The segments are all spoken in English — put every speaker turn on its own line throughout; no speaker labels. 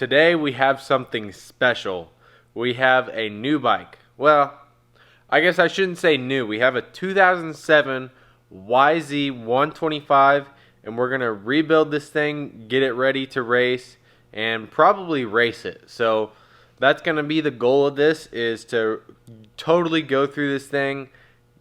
Today we have something special. We have a new bike. Well, I guess I shouldn't say new. We have a 2007 YZ125, and we're going to rebuild this thing, get it ready to race, and probably race it. So that's going to be the goal of this, is to totally go through this thing,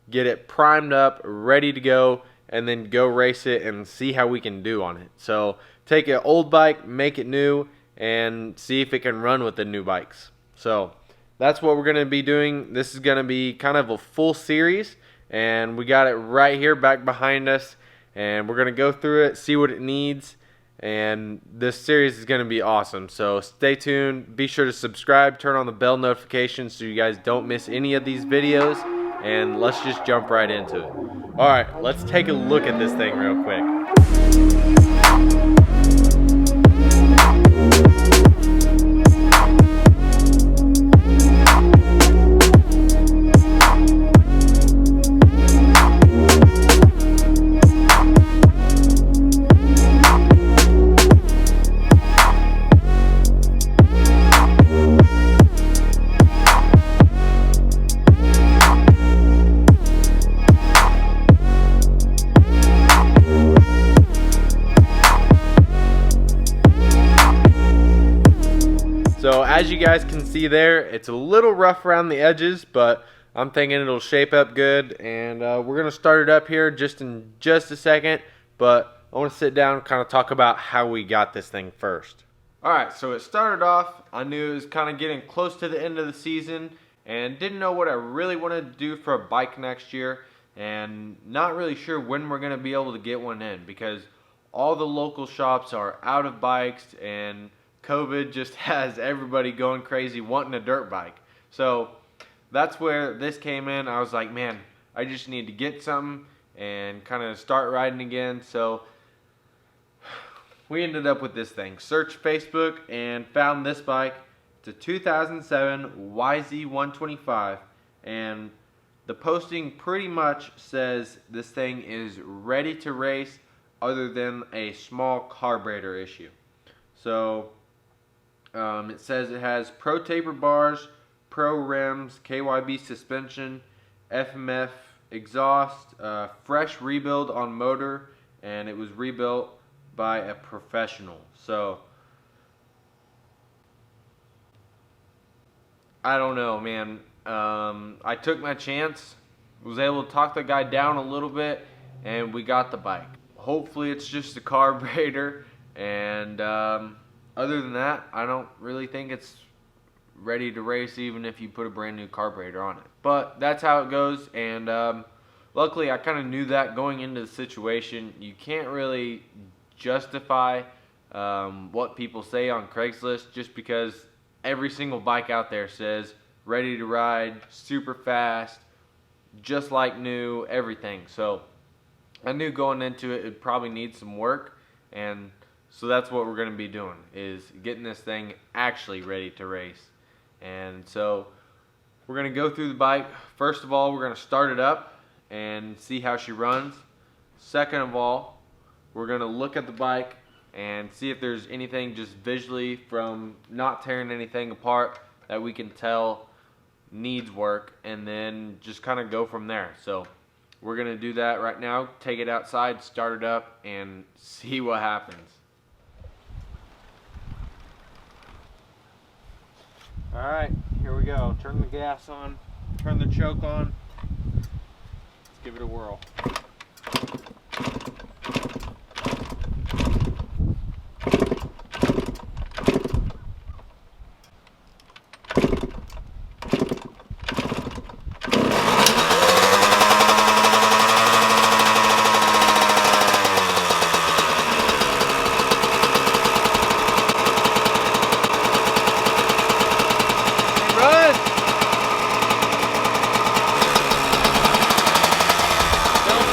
get it primed up, ready to go, and then go race it and see how we can do on it. So take an old bike, make it new, and see if it can run with the new bikes. So that's what we're going to be doing. This is going to be kind of a full series, and we got it right here back behind us, and we're going to go through it, see what it needs, and this series is going to be awesome. So stay tuned. Be sure to subscribe, turn on the bell notifications so you guys don't miss any of these videos, and let's just jump right into it. Alright, let's take a look at this thing real quick. So as you guys can see there, it's a little rough around the edges, but I'm thinking it'll shape up good, and we're going to start it up here in just a second, but I want to sit down and kind of talk about how we got this thing first. Alright, so it started off, I knew it was kind of getting close to the end of the season, and didn't know what I really wanted to do for a bike next year, and not really sure when we're going to be able to get one in, because all the local shops are out of bikes, and COVID just has everybody going crazy wanting a dirt bike. So that's where this came in. I was like, man, I just need to get something and kind of start riding again. So we ended up with this thing. Searched Facebook and found this bike. It's a 2007 YZ125, and the posting pretty much says this thing is ready to race other than a small carburetor issue. So it says it has pro taper bars, pro rims, KYB suspension, FMF exhaust, fresh rebuild on motor, and it was rebuilt by a professional. So I don't know, man. I took my chance, was able to talk the guy down a little bit, and we got the bike. Hopefully it's just a carburetor, and other than that, I don't really think it's ready to race even if you put a brand new carburetor on it. But that's how it goes, and luckily I kind of knew that going into the situation. You can't really justify what people say on Craigslist, just because every single bike out there says ready to ride, super fast, just like new, everything. So I knew going into it probably need some work, and so that's what we're going to be doing, is getting this thing actually ready to race. And so we're going to go through the bike. First of all, we're going to start it up and see how she runs. Second of all, we're going to look at the bike and see if there's anything just visually from not tearing anything apart that we can tell needs work, and then just kind of go from there. So we're going to do that right now, take it outside, start it up, and see what happens. Alright, here we go. Turn the gas on, turn the choke on. Let's give it a whirl.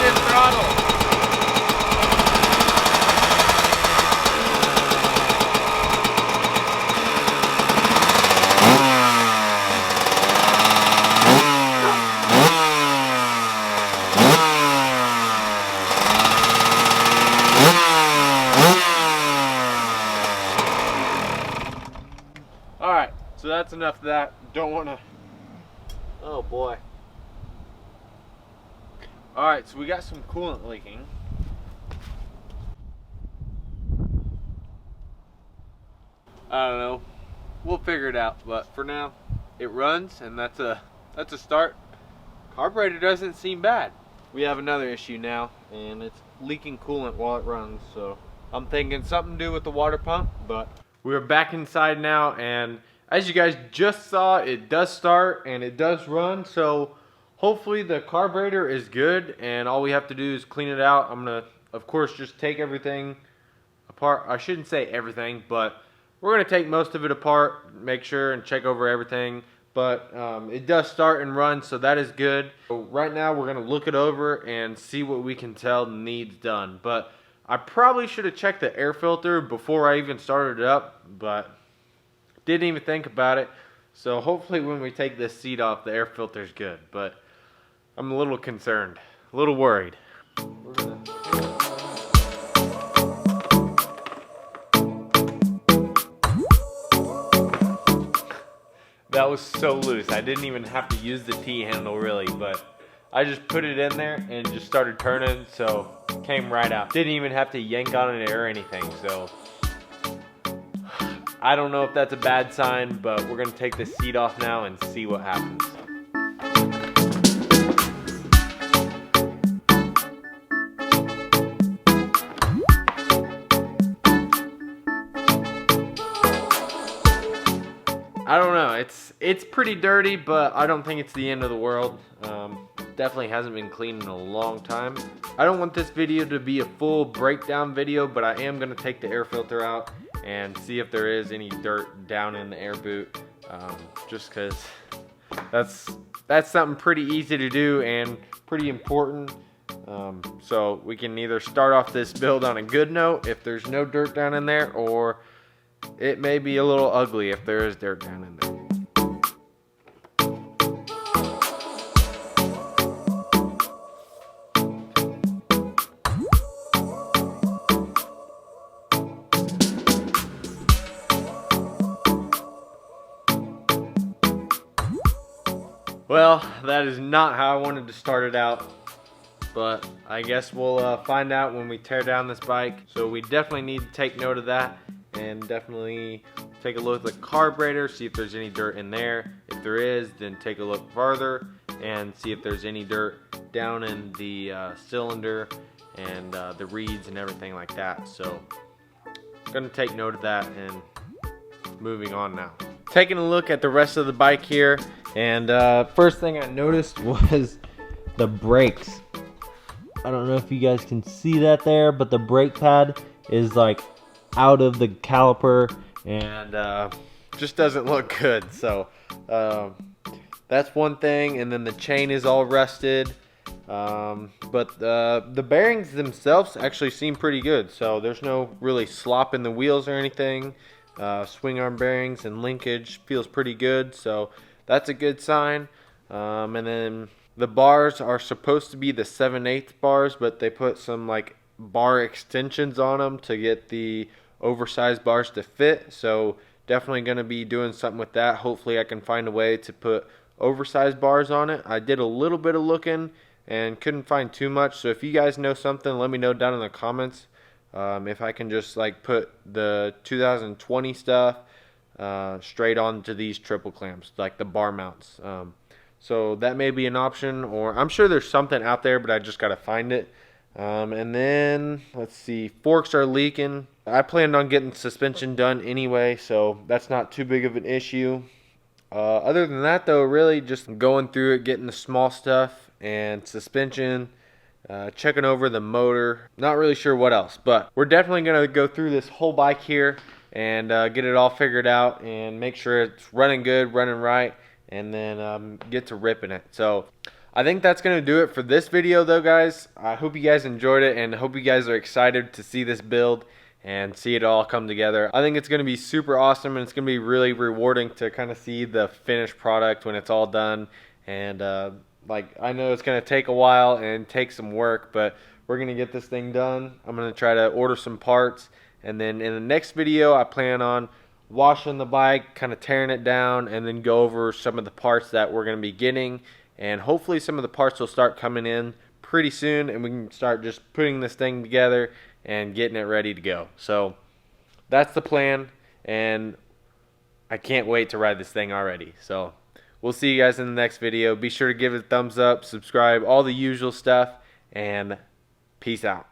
Throttle. Alright, so that's enough of that. Don't want to... Oh boy. Alright, so we got some coolant leaking. I don't know. We'll figure it out, but for now, it runs, and that's a start. Carburetor doesn't seem bad. We have another issue now, and it's leaking coolant while it runs, so I'm thinking something to do with the water pump, but we're back inside now, and as you guys just saw, it does start and it does run, so hopefully the carburetor is good, and all we have to do is clean it out. I'm gonna, of course, just take everything apart. I shouldn't say everything, but we're gonna take most of it apart, make sure and check over everything. But it does start and run, so that is good. So right now we're gonna look it over and see what we can tell needs done. But I probably should have checked the air filter before I even started it up, but didn't even think about it. So hopefully when we take this seat off, the air filter's good. But I'm a little concerned, a little worried. That was so loose. I didn't even have to use the T-handle really, but I just put it in there and it just started turning, so it came right out. Didn't even have to yank on it or anything, so I don't know if that's a bad sign, but we're gonna take the seat off now and see what happens. I don't know, it's pretty dirty, but I don't think it's the end of the world. Definitely hasn't been cleaned in a long time. I don't want this video to be a full breakdown video, but I am gonna take the air filter out and see if there is any dirt down in the air boot, just cause that's something pretty easy to do and pretty important. So we can either start off this build on a good note if there's no dirt down in there, or it may be a little ugly if there is dirt down in there. Well, that is not how I wanted to start it out, but I guess we'll find out when we tear down this bike. So we definitely need to take note of that, and definitely take a look at the carburetor, see if there's any dirt in there. If there is, then take a look farther and see if there's any dirt down in the cylinder and the reeds and everything like that. So I'm gonna take note of that and moving on now. Taking a look at the rest of the bike here, and first thing I noticed was the brakes. I don't know if you guys can see that there, but the brake pad is like out of the caliper and just doesn't look good. So that's one thing, and then the chain is all rusted, but the bearings themselves actually seem pretty good, so there's no really slop in the wheels or anything. Swing arm bearings and linkage feels pretty good, so that's a good sign. And then the bars are supposed to be the 7/8 bars, but they put some like bar extensions on them to get the oversized bars to fit, so definitely going to be doing something with that. Hopefully I can find a way to put oversized bars on it. I did a little bit of looking and couldn't find too much, so if you guys know something, let me know down in the comments. If I can just like put the 2020 stuff straight onto these triple clamps, like the bar mounts. So that may be an option, or I'm sure there's something out there, but I just got to find it. And then let's see, forks are leaking. I planned on getting suspension done anyway, so that's not too big of an issue. Other than that though, really just going through it, getting the small stuff and suspension, checking over the motor. Not really sure what else, but we're definitely going to go through this whole bike here and get it all figured out and make sure it's running good, running right, and then get to ripping it. So I think that's going to do it for this video though, guys. I hope you guys enjoyed it, and hope you guys are excited to see this build and see it all come together. I think it's going to be super awesome, and it's going to be really rewarding to kind of see the finished product when it's all done. And like, I know it's going to take a while and take some work, but we're going to get this thing done. I'm going to try to order some parts, and then in the next video I plan on washing the bike, kind of tearing it down, and then go over some of the parts that we're going to be getting. And hopefully some of the parts will start coming in pretty soon, and we can start just putting this thing together and getting it ready to go. So that's the plan, and I can't wait to ride this thing already. So we'll see you guys in the next video. Be sure to give it a thumbs up, subscribe, all the usual stuff, and peace out.